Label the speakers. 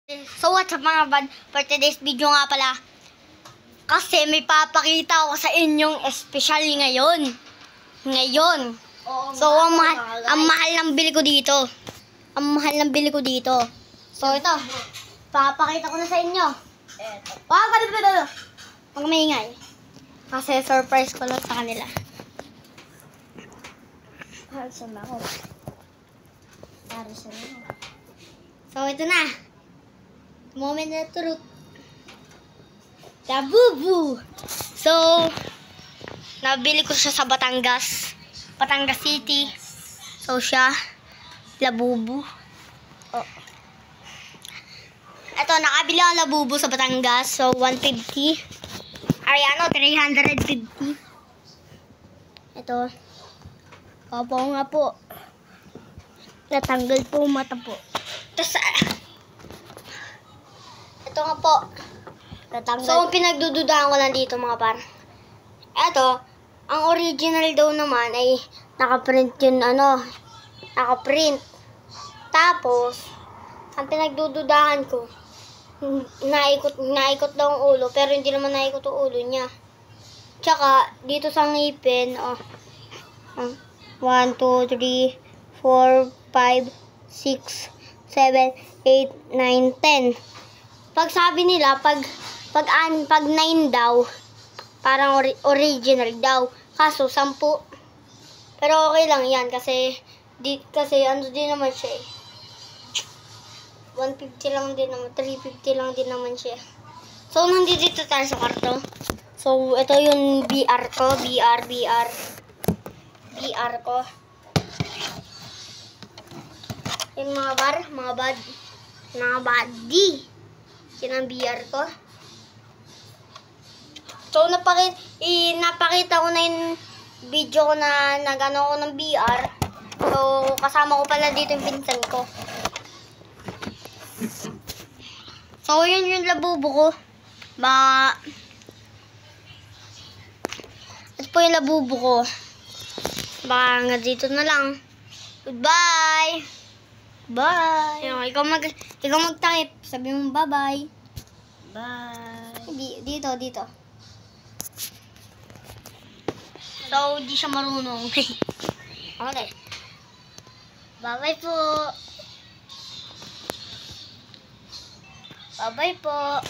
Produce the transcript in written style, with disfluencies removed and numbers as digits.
Speaker 1: So what's up mga bad? For today's video nga pala, kasi may papakita ako sa inyong espesyal ngayon. So ang mahal ng bili ko dito. So ito, papakita ko na sa inyo. Huwag maingay. Kasi surprise ko lang sa kanila. So ito na. Moment na truth. Labubu. So, nabili ko siya sa Batangas City. So, siya. Labubu. Oh. Ito, nakabili ako labubu sa Batangas. So, 150. Ariano, 350. Ito. Opo nga po. Natanggal po mata po. Tapos, ito nga po. So, ang pinagdududahan ko lang dito mga par. Ito, ang original daw naman ay nakaprint yun, nakaprint. Tapos, ang pinagdududahan ko, naikot daw ang ulo, pero hindi naman naikot ang ulo niya. Tsaka, dito sa ngipin, 1, 2, 3, 4, 5, 6, 7, 8, 9, 10. Pag sabi nila, pag 9 daw, parang original daw. Kaso, 10. Pero okay lang yan kasi ano din naman siya eh. 150 lang din naman, 350 lang din naman siya. So, nandito tayo sa kwarto. So, ito yung BR ko. BR ko. Yung mga buddy. Yan ang BR ko. So, napakita ko na yung video ko na nag-ano ko ng BR. So, kasama ko pala dito yung pinsan ko. So, yun yung labubo ko. Ito po yung labubo ko. Baka nga dito na lang. Goodbye! Bye! Ikaw magtakip. Sabi mo bye-bye. Bye! Dito. So, di siya marunong. Okay. Bye-bye po! Bye-bye po!